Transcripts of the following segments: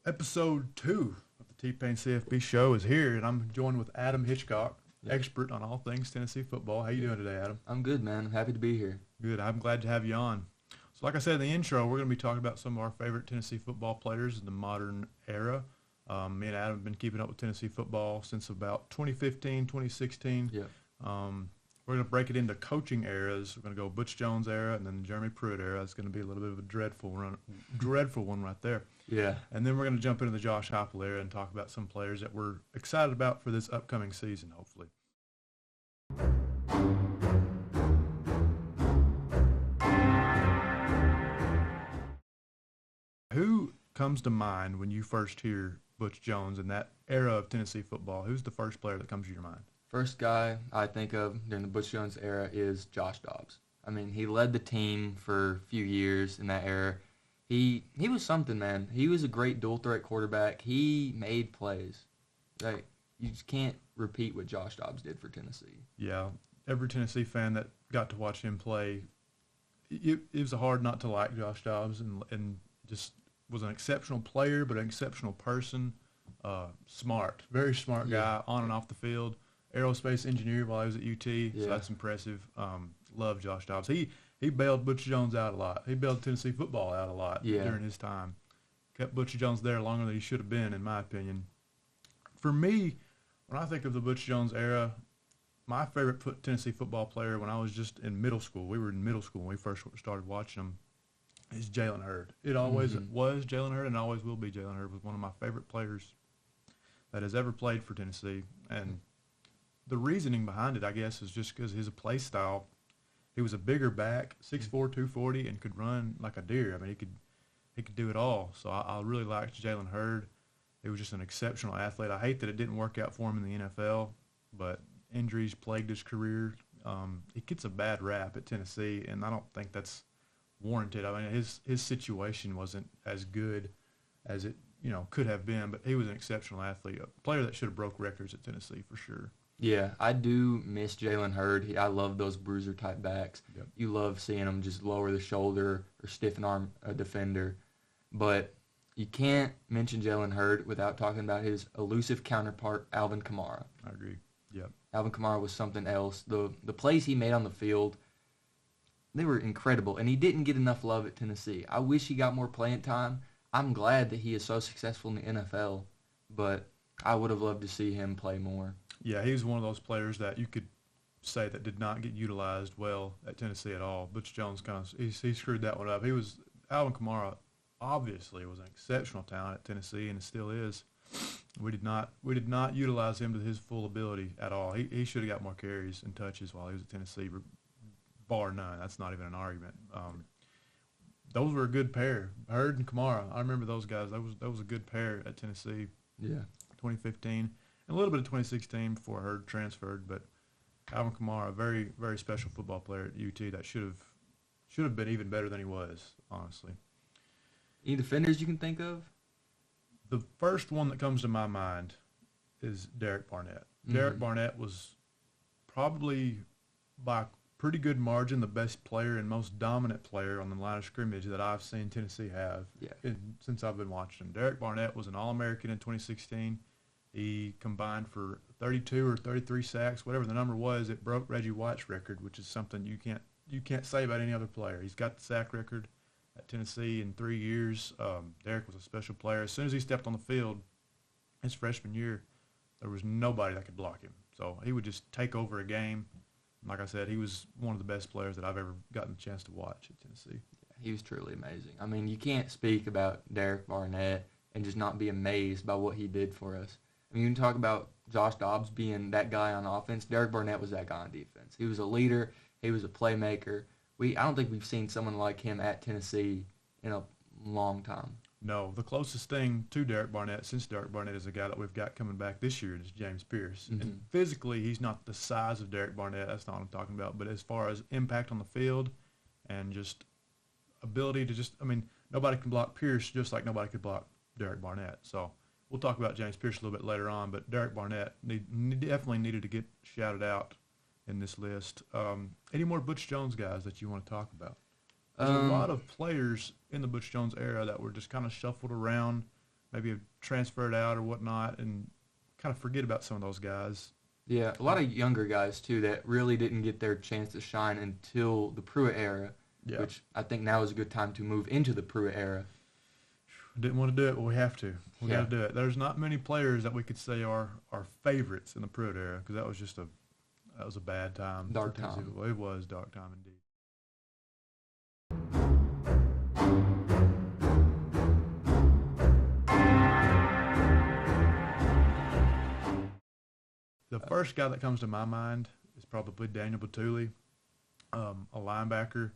Episode 2 of the Payne CFB show is here, and I'm joined with Adam Hitchcock, expert on all things Tennessee football. How you doing today, Adam? I'm good, man. I'm happy to be here. Good. I'm glad to have you on. So like I said in the intro, we're going to be talking about some of our favorite Tennessee football players in the modern era. Me and Adam have been keeping up with Tennessee football since about 2015, 2016. Yeah. We're going to break it into coaching eras. We're going to go Butch Jones era and then the Jeremy Pruitt era. It's going to be a little bit of a dreadful one right there. Yeah. And then we're going to jump into the Josh Heupel era and talk about some players that we're excited about for this upcoming season, hopefully. Who comes to mind when you first hear Butch Jones in that era of Tennessee football? Who's the first player that comes to your mind? First guy I think of during the Butch Jones era is Josh Dobbs. I mean, he led the team for a few years in that era. He was something, man. He was a great dual threat quarterback. He made plays. Like, you just can't repeat what Josh Dobbs did for Tennessee. Yeah, every Tennessee fan that got to watch him play, it was hard not to like Josh Dobbs, and just was an exceptional player, but an exceptional person. Smart, very smart guy on and off the field. Aerospace engineer while he was at UT, so that's impressive. Love Josh Dobbs. He bailed Butch Jones out a lot. He bailed Tennessee football out a lot during his time. Kept Butch Jones there longer than he should have been, in my opinion. For me, when I think of the Butch Jones era, my favorite Tennessee football player when I was just in middle school, we were in middle school when we first started watching him, is Jalen Hurd. It always was Jalen Hurd and always will be Jalen Hurd. Was one of my favorite players that has ever played for Tennessee. And the reasoning behind it, I guess, is just because his play style. He was a bigger back, 6'4", 240, and could run like a deer. I mean, he could do it all. So I really liked Jalen Hurd. He was just an exceptional athlete. I hate that it didn't work out for him in the NFL, but injuries plagued his career. He gets a bad rap at Tennessee, and I don't think that's warranted. I mean, his situation wasn't as good as it could have been, but he was an exceptional athlete, a player that should have broke records at Tennessee for sure. Yeah, I do miss Jalen Hurd. I love those bruiser-type backs. Yep. You love seeing him just lower the shoulder or stiffen arm a defender. But you can't mention Jalen Hurd without talking about his elusive counterpart, Alvin Kamara. I agree. Yep. Alvin Kamara was something else. The plays he made on the field, they were incredible. And he didn't get enough love at Tennessee. I wish he got more playing time. I'm glad that he is so successful in the NFL, but I would have loved to see him play more. Yeah, he was one of those players that you could say that did not get utilized well at Tennessee at all. Butch Jones he screwed that one up. Alvin Kamara obviously was an exceptional talent at Tennessee and still is. We did not utilize him to his full ability at all. He should have got more carries and touches while he was at Tennessee, bar none. That's not even an argument. Those were a good pair, Hurd and Kamara. I remember those guys. That was a good pair at Tennessee. Yeah, 2015. A little bit of 2016 before Hurd transferred, but Alvin Kamara, a very, very special football player at UT that should have been even better than he was, honestly. Any defenders you can think of? The first one that comes to my mind is Derek Barnett. Derek Barnett was probably by a pretty good margin the best player and most dominant player on the line of scrimmage that I've seen Tennessee have since I've been watching him. Derek Barnett was an All-American in 2016. He combined for 32 or 33 sacks, whatever the number was. It broke Reggie White's record, which is something you can't say about any other player. He's got the sack record at Tennessee in 3 years. Derek was a special player. As soon as he stepped on the field his freshman year, there was nobody that could block him. So he would just take over a game. Like I said, he was one of the best players that I've ever gotten a chance to watch at Tennessee. Yeah, he was truly amazing. I mean, you can't speak about Derek Barnett and just not be amazed by what he did for us. I mean, you can talk about Josh Dobbs being that guy on offense. Derek Barnett was that guy on defense. He was a leader. He was a playmaker. I don't think we've seen someone like him at Tennessee in a long time. No, the closest thing to Derek Barnett, since Derek Barnett is a guy that we've got coming back this year, is James Pierce. And physically, he's not the size of Derek Barnett. That's not what I'm talking about. But as far as impact on the field and just ability to nobody can block Pierce just like nobody could block Derek Barnett. So we'll talk about James Pierce a little bit later on, but Derek Barnett definitely needed to get shouted out in this list. Any more Butch Jones guys that you want to talk about? There's a lot of players in the Butch Jones era that were just kind of shuffled around maybe have transferred out or whatnot, and kind of forget about some of those guys. Yeah, a lot of younger guys, too, that really didn't get their chance to shine until the Pruitt era, which I think now is a good time to move into the Pruitt era. Didn't want to do it, but we have to. We got to do it. There's not many players that we could say are favorites in the Pruitt era, because that was just a bad time. Dark time. It was dark time indeed. The first guy that comes to my mind is probably Daniel Batuli, a linebacker.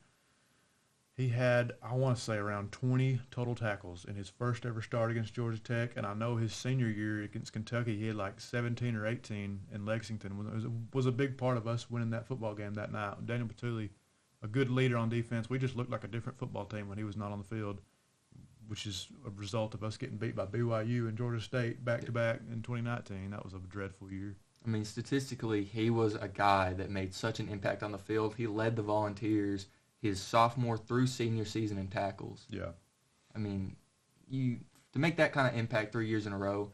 He had, I want to say, around 20 total tackles in his first ever start against Georgia Tech, and I know his senior year against Kentucky, he had like 17 or 18 in Lexington. It was a big part of us winning that football game that night. Daniel Batuli, a good leader on defense. We just looked like a different football team when he was not on the field, which is a result of us getting beat by BYU and Georgia State back-to-back in 2019. That was a dreadful year. I mean, statistically, he was a guy that made such an impact on the field. He led the Volunteers his sophomore through senior season in tackles. Yeah. I mean, to make that kind of impact 3 years in a row,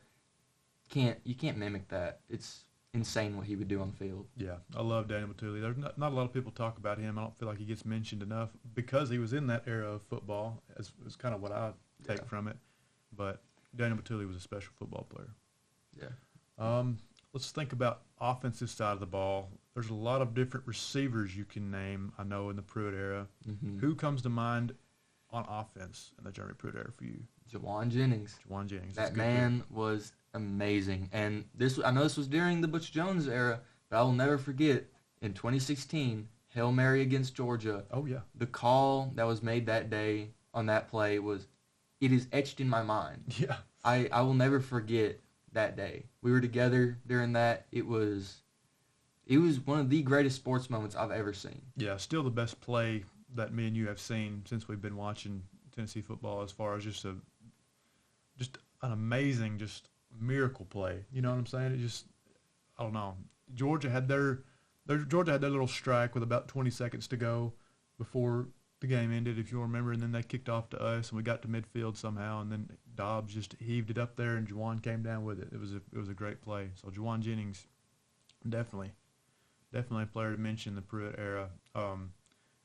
you can't mimic that. It's insane what he would do on the field. Yeah, I love Daniel Batuli. There's not a lot of people talk about him. I don't feel like he gets mentioned enough because he was in that era of football. Is kind of what I take from it. But Daniel Batuli was a special football player. Yeah. Let's think about offensive side of the ball. There's a lot of different receivers you can name, I know, in the Pruitt era. Mm-hmm. Who comes to mind on offense in the Jeremy Pruitt era for you? Juwan Jennings. Juwan Jennings. That man was amazing. And I know this was during the Butch Jones era, but I will never forget, in 2016, Hail Mary against Georgia. Oh, yeah. The call that was made that day on that play it is etched in my mind. Yeah. I will never forget that day. We were together during that. It was one of the greatest sports moments I've ever seen. Yeah, still the best play that me and you have seen since we've been watching Tennessee football, as far as just an amazing, just miracle play. You know what I'm saying? It just, I don't know. Georgia had their little strike with about 20 seconds to go before the game ended, if you'll remember, and then they kicked off to us, and we got to midfield somehow, and then Dobbs just heaved it up there, and Juwan came down with it. It was a great play. So Juwan Jennings, definitely a player to mention in the Pruitt era.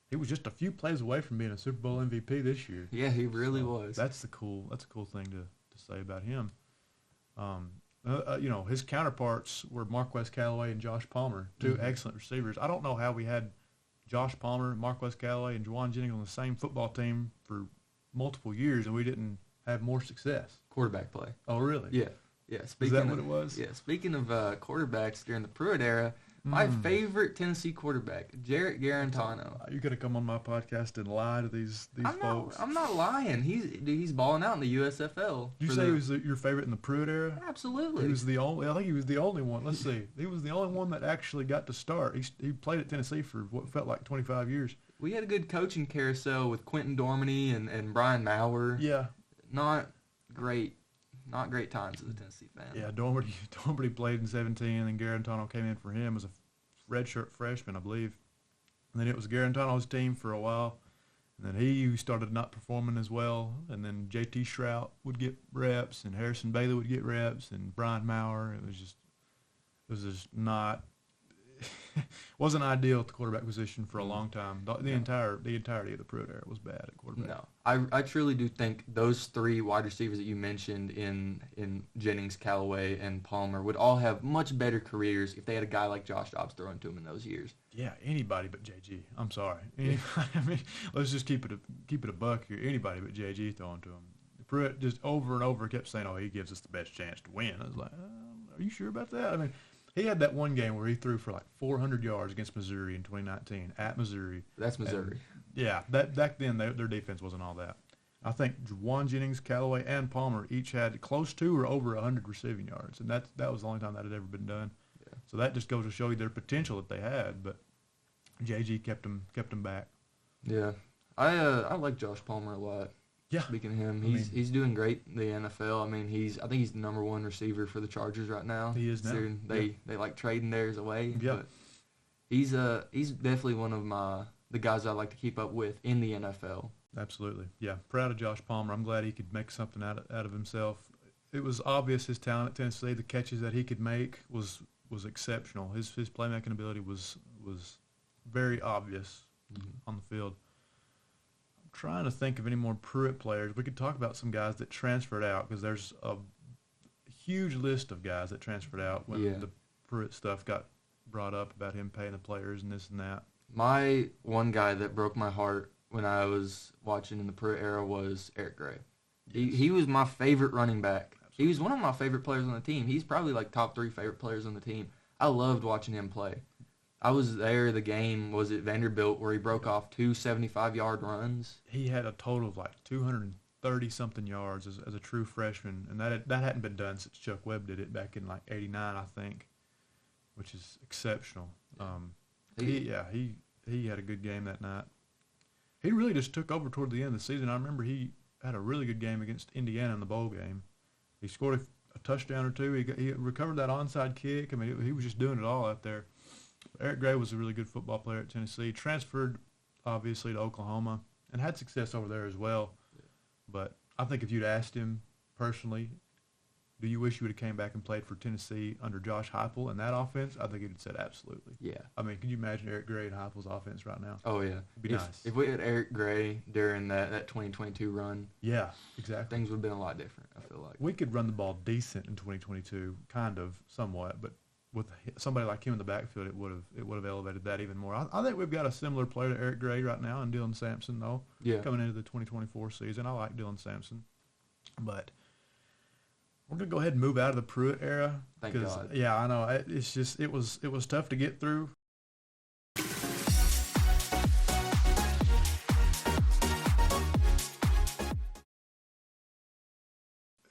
He was just a few plays away from being a Super Bowl MVP this year. Yeah, he really was. That's a cool thing to say about him. His counterparts were Marquez Callaway and Josh Palmer, two excellent receivers. I don't know how we had Josh Palmer, Marquez Callaway, and Juwan Jennings on the same football team for multiple years, and we didn't have more success. Quarterback play. Oh, really? Yeah. Is that what it was? Yeah. Speaking of quarterbacks during the Pruitt era, my favorite Tennessee quarterback, Jarrett Garantano. You could have come on my podcast and lie to these folks. I'm not lying. He's balling out in the USFL. Did you say he was your favorite in the Pruitt era? Absolutely. He was the only. I think he was the only one. Let's see. He was the only one that actually got to start. He played at Tennessee for what felt like 25 years. We had a good coaching carousel with Quentin Dormany and Brian Maurer. Yeah. Not great times as a Tennessee fan. Yeah, Dormany played in 17, and then Garantano came in for him as a redshirt freshman, I believe. And then it was Garantano's team for a while, and then he started not performing as well. And then J.T. Shrout would get reps, and Harrison Bailey would get reps, and Brian Maurer. It was just not. Wasn't ideal at the quarterback position for a long time. The entirety of the Pruitt era was bad at quarterback. No, I truly do think those three wide receivers that you mentioned in Jennings, Callaway, and Palmer would all have much better careers if they had a guy like Josh Dobbs throwing to them in those years. Yeah, anybody but JG. I'm sorry. I mean, let's just keep it a buck here. Anybody but JG throwing to him. Pruitt just over and over kept saying, "Oh, he gives us the best chance to win." I was like, "Are you sure about that?" I mean. He had that one game where he threw for like 400 yards against Missouri in 2019 at Missouri. That's Missouri. And back then their defense wasn't all that. I think Juwan Jennings, Callaway, and Palmer each had close to or over 100 receiving yards, and that was the only time that had ever been done. Yeah. So that just goes to show you their potential that they had. But JG kept them back. Yeah, I like Josh Palmer a lot. Yeah. Speaking of him, he's doing great in the NFL. I mean, I think he's the number one receiver for the Chargers right now. He is now. They like trading theirs away. Yeah. But he's definitely one of the guys I like to keep up with in the NFL. Absolutely. Yeah. Proud of Josh Palmer. I'm glad he could make something out of himself it was obvious his talent at Tennessee. The catches that he could make was exceptional. His playmaking ability was very obvious on the field. I'm trying to think of any more Pruitt players. We could talk about some guys that transferred out because there's a huge list of guys that transferred out when the Pruitt stuff got brought up about him paying the players and this and that. My one guy that broke my heart when I was watching in the Pruitt era was Eric Gray. Yes. He was my favorite running back. Absolutely. He was one of my favorite players on the team. He's probably like top 3 favorite players on the team. I loved watching him play. I was there. The game was at Vanderbilt where he broke off 2 75-yard runs. He had a total of like 230-something yards as a true freshman, and that hadn't been done since Chuck Webb did it back in like '89, I think, which is exceptional. He had a good game that night. He really just took over toward the end of the season. I remember he had a really good game against Indiana in the bowl game. He scored a touchdown or two. He recovered that onside kick. I mean, he was just doing it all out there. Eric Gray was a really good football player at Tennessee. Transferred, obviously, to Oklahoma and had success over there as well. Yeah. But I think if you'd asked him personally, do you wish you would have came back and played for Tennessee under Josh Heupel in that offense? I think he'd have said absolutely. Yeah. I mean, can you imagine Eric Gray and Heupel's offense right now? Oh, yeah. It'd be nice. If we had Eric Gray during that 2022 run, yeah, exactly, things would have been a lot different, I feel like. We could run the ball decent in 2022, kind of, somewhat, but with somebody like him in the backfield, it would have elevated that even more. I think we've got a similar player to Eric Gray right now, and Dylan Sampson, though, coming into the 2024 season. I like Dylan Sampson, but we're gonna go ahead and move out of the Pruitt era. Thank God. Yeah, I know. It's just it was tough to get through.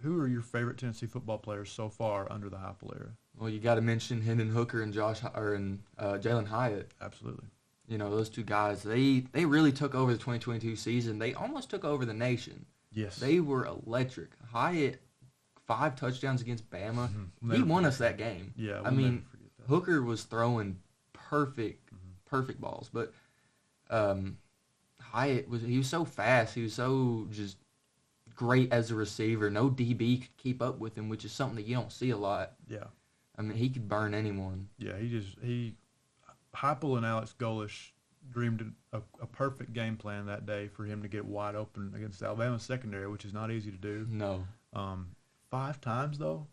Who are your favorite Tennessee football players so far under the Heupel era? Well, you got to mention Hendon Hooker and Jalen Hyatt. Absolutely. You know, those two guys, they really took over the 2022 season. They almost took over the nation. Yes. They were electric. Hyatt, 5 touchdowns against Bama. Mm-hmm. He won us that game. Yeah, I mean, Hooker was throwing perfect balls, but Hyatt he was so fast. He was so just great as a receiver. No DB could keep up with him, which is something that you don't see a lot. Yeah. I mean, he could burn anyone. Yeah, Heupel and Alex Golish dreamed a perfect game plan that day for him to get wide open against Alabama's secondary, which is not easy to do. No. 5 times though,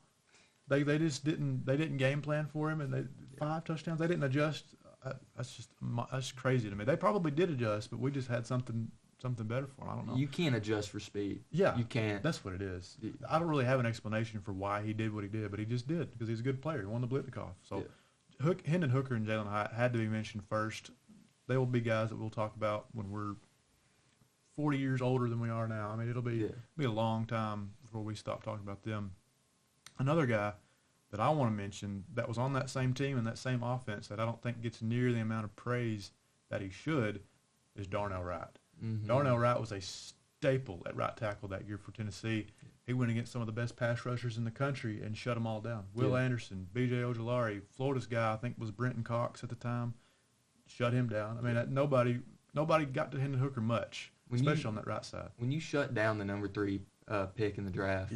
they just didn't game plan for him, and 5 touchdowns. They didn't adjust. That's crazy to me. They probably did adjust, but we just had something better for him. I don't know. You can't adjust for speed. Yeah, you can't. That's what it is. I don't really have an explanation for why he did what he did, but he just did because he's a good player. He won the Blitnikoff. So, Hendon Hooker and Jalen Hyatt had to be mentioned first. They will be guys that we'll talk about when we're 40 years older than we are now. I mean, it'll be a long time before we stop talking about them. Another guy that I want to mention that was on that same team and that same offense that I don't think gets near the amount of praise that he should is Darnell Wright. Mm-hmm. Darnell Wright was a staple at right tackle that year for Tennessee. He went against some of the best pass rushers in the country and shut them all down. Will Anderson, B.J. Ojolari, Florida's guy, I think was Brenton Cox at the time, shut him down. I mean, nobody got to Hendon Hooker much, especially on that right side. When you shut down the number 3 pick in the draft,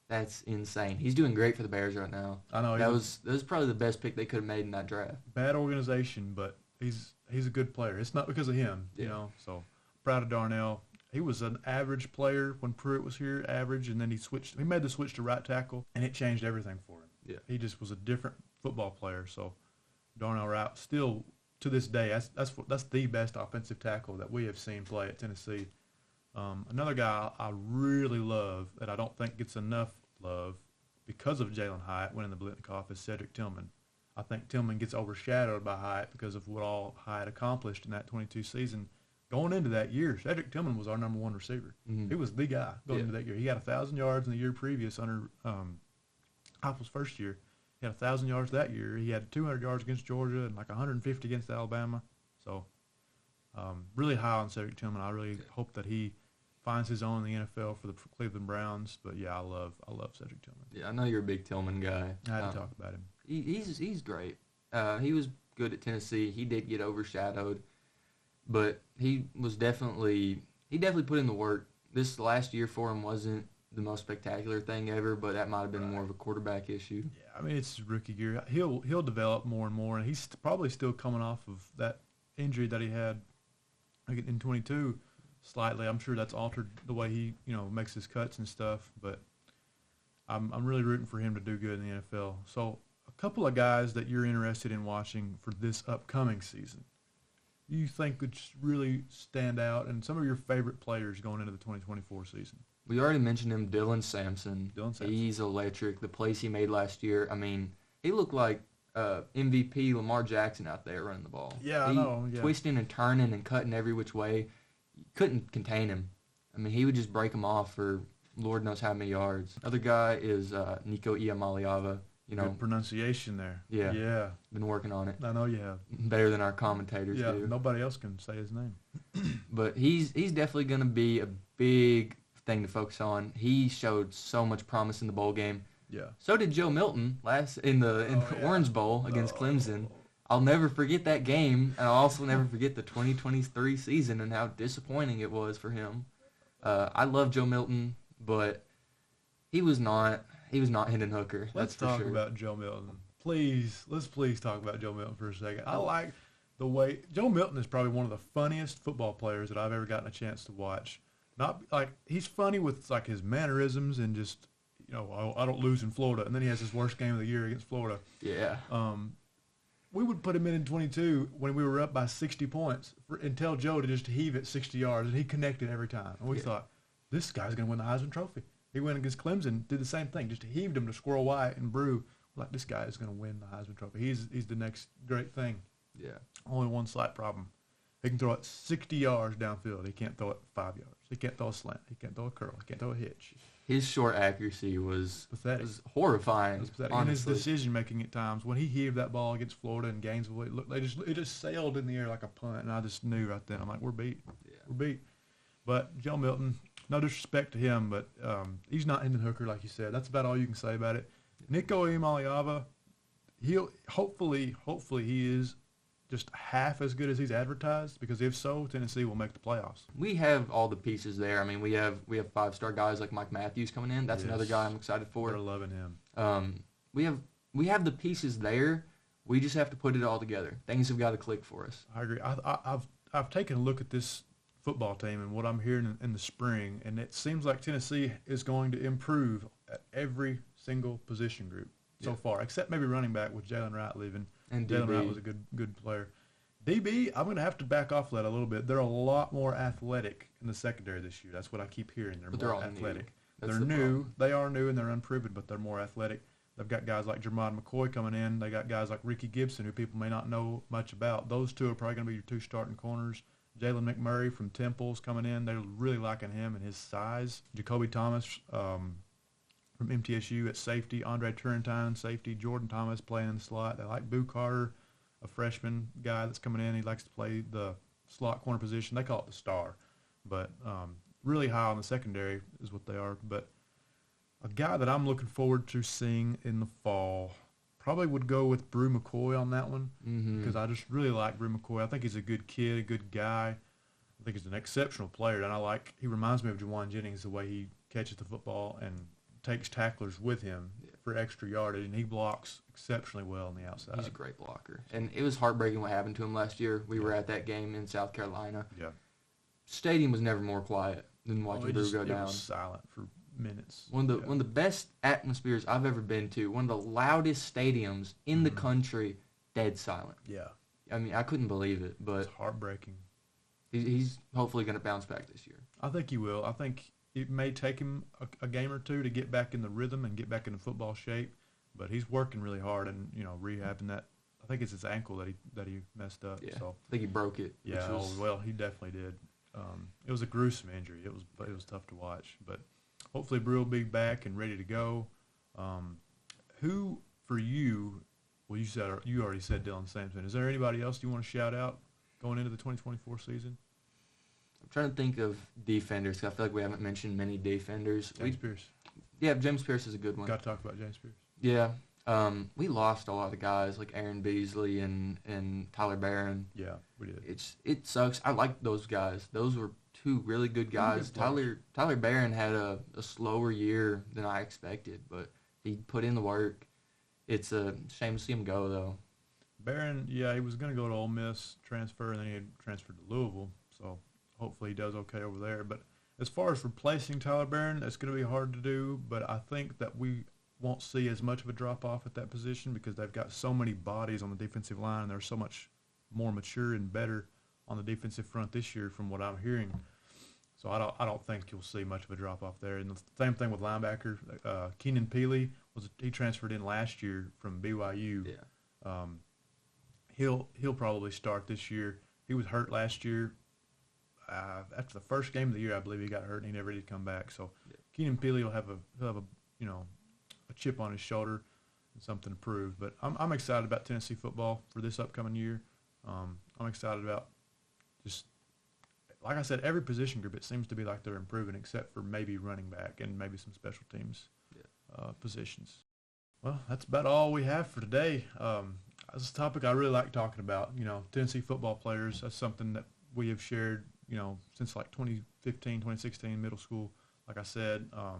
that's insane. He's doing great for the Bears right now. I know. That was probably the best pick they could have made in that draft. Bad organization, but he's a good player. It's not because of him, you know. So proud of Darnell. He was an average player when Pruitt was here, average, and then he made the switch to right tackle, and it changed everything for him. Yeah. He just was a different football player. So Darnell Wright, still to this day, that's the best offensive tackle that we have seen play at Tennessee. Another guy I really love that I don't think gets enough love because of Jalen Hyatt winning the Blitnikoff is Cedric Tillman. I think Tillman gets overshadowed by Hyatt because of what all Hyatt accomplished in that 22 season. Going into that year, Cedric Tillman was our number 1 receiver. Mm-hmm. He was the guy going into that year. He had 1,000 yards in the year previous under Heupel's first year. He had 1,000 yards that year. He had 200 yards against Georgia and like 150 against Alabama. So really high on Cedric Tillman. I really hope that he finds his own in the NFL for the Cleveland Browns. But yeah, I love Cedric Tillman. Yeah, I know you're a big Tillman guy. I had to talk about him. He's great. He was good at Tennessee. He did get overshadowed, but he definitely put in the work. This last year for him wasn't the most spectacular thing ever, but that might have been more of a quarterback issue. Yeah, I mean, it's his rookie year. He'll develop more and more, and he's probably still coming off of that injury that he had in 22 slightly. I'm sure that's altered the way he, makes his cuts and stuff, but I'm really rooting for him to do good in the NFL. So a couple of guys that you're interested in watching for this upcoming season, you think could really stand out, and some of your favorite players going into the 2024 season? We already mentioned him, Dylan Sampson. He's electric. The plays he made last year, I mean, he looked like MVP Lamar Jackson out there running the ball. Yeah, I know. Yeah. Twisting and turning and cutting every which way. You couldn't contain him. I mean, he would just break him off for Lord knows how many yards. Other guy is Nico Iamaleava. Good pronunciation there. Yeah. Yeah. Been working on it. I know you have. Better than our commentators do. Yeah, nobody else can say his name. But he's definitely going to be a big thing to focus on. He showed so much promise in the bowl game. Yeah. So did Joe Milton in the Orange Bowl against Clemson. I'll never forget that game, and I'll also never forget the 2023 season and how disappointing it was for him. I love Joe Milton, but he was not Hendon Hooker. Let's talk about Joe Milton. Let's please talk about Joe Milton for a second. I like the way Joe Milton is probably one of the funniest football players that I've ever gotten a chance to watch. Not like he's funny with like his mannerisms and just I don't lose in Florida, and then he has his worst game of the year against Florida. Yeah. We would put him in 22 when we were up by 60 points and tell Joe to just heave it 60 yards, and he connected every time. And we thought, this guy's going to win the Heisman Trophy. He went against Clemson, did the same thing, just heaved him to Squirrel White and Brew. We're like, this guy is going to win the Heisman Trophy. He's the next great thing. Yeah. Only one slight problem. He can throw it 60 yards downfield. He can't throw it 5 yards. He can't throw a slant. He can't throw a curl. He can't throw a hitch. His short accuracy was pathetic. Was horrifying. It was pathetic. And his decision making at times, when he heaved that ball against Florida and Gainesville, it just sailed in the air like a punt, and I just knew right then. I'm like, we're beat. Yeah. We're beat. But Joe Milton, no disrespect to him, but he's not Hendon Hooker like you said. That's about all you can say about it. Nico Iamaleava, he'll hopefully he is just half as good as he's advertised, because if so, Tennessee will make the playoffs. We have all the pieces there. I mean, we have 5-star guys like Mike Matthews coming in. That's another guy I'm excited for. They're loving him. We have the pieces there. We just have to put it all together. Things have got to click for us. I agree. I've taken a look at this football team and what I'm hearing in the spring, and it seems like Tennessee is going to improve at every single position group so far, except maybe running back with Jalen Wright leaving. And Jalen Wright was a good player. DB, I'm going to have to back off that a little bit. They're a lot more athletic in the secondary this year. That's what I keep hearing. They're more athletic. They're new. They are new, and they're unproven, but they're more athletic. They've got guys like Jermod McCoy coming in. They got guys like Ricky Gibson, who people may not know much about. Those two are probably going to be your two starting corners. Jalen McMurray from Temple's coming in. They're really liking him and his size. Jacoby Thomas from MTSU at safety. Andre Turrentine, safety. Jordan Thomas playing in the slot. They like Boo Carter, a freshman guy that's coming in. He likes to play the slot corner position. They call it the star. But really high on the secondary is what they are. But a guy that I'm looking forward to seeing in the fall probably would go with Brew McCoy on that one, because I just really like Brew McCoy. I think he's a good kid, a good guy. I think he's an exceptional player, and he reminds me of Juwan Jennings, the way he catches the football and takes tacklers with him for extra yardage, and he blocks exceptionally well on the outside. He's a great blocker. And it was heartbreaking what happened to him last year. We were at that game in South Carolina. Yeah. Stadium was never more quiet than watching Brew go down. It was silent for minutes. One of the best atmospheres I've ever been to. One of the loudest stadiums in the country, dead silent. Yeah. I mean, I couldn't believe it, but it's heartbreaking. He's hopefully going to bounce back this year. I think he will. I think it may take him a game or two to get back in the rhythm and get back into football shape, but he's working really hard and rehabbing that. I think it's his ankle that he messed up. Yeah. So I think he broke it. Yeah. Well, he definitely did. It was a gruesome injury. It was tough to watch, but hopefully Brew will be back and ready to go. Who for you? Well, you already said Dylan Sampson. Is there anybody else you want to shout out going into the 2024 season? I'm trying to think of defenders. 'Cause I feel like we haven't mentioned many defenders. James Pierce. Yeah, James Pierce is a good one. Got to talk about James Pierce. Yeah. We lost a lot of guys like Aaron Beasley and Tyler Barron. Yeah, we did. It sucks. I like those guys. Those were two really good guys. Tyler Barron had a slower year than I expected, but he put in the work. It's a shame to see him go, though. Barron, yeah, he was going to go to Ole Miss, transfer, and then he had transferred to Louisville. So hopefully he does okay over there. But as far as replacing Tyler Barron, it's going to be hard to do. But I think that we won't see as much of a drop-off at that position because they've got so many bodies on the defensive line, and they're so much more mature and better on the defensive front this year from what I'm hearing. So I don't think you'll see much of a drop-off there. And the same thing with linebacker. Keenan Peely, he transferred in last year from BYU. Yeah. He'll probably start this year. He was hurt last year. After the first game of the year, I believe he got hurt and he never did come back. So Yeah. Keenan Peely will have a chip on his shoulder and something to prove. But I'm excited about Tennessee football for this upcoming year. I'm excited about just, like I said, every position group, it seems to be like they're improving except for maybe running back and maybe some special teams positions. Well, that's about all we have for today. This topic I really like talking about, Tennessee football players. That's something that we have shared, since like 2015, 2016, middle school. Like I said, a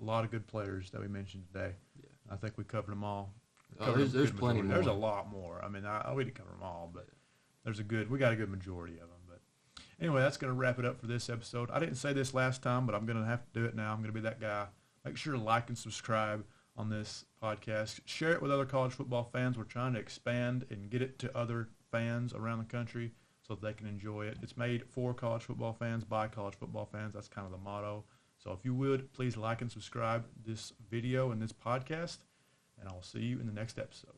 lot of good players that we mentioned today. Yeah. I think we covered them all. There's plenty more. There's a lot more. I mean, we didn't cover them all, but we got a good majority of them. But anyway, that's going to wrap it up for this episode. I didn't say this last time, but I'm going to have to do it now. I'm going to be that guy. Make sure to like and subscribe on this podcast. Share it with other college football fans. We're trying to expand and get it to other fans around the country so that they can enjoy it. It's made for college football fans, by college football fans. That's kind of the motto. So if you would, please like and subscribe this video and this podcast, and I'll see you in the next episode.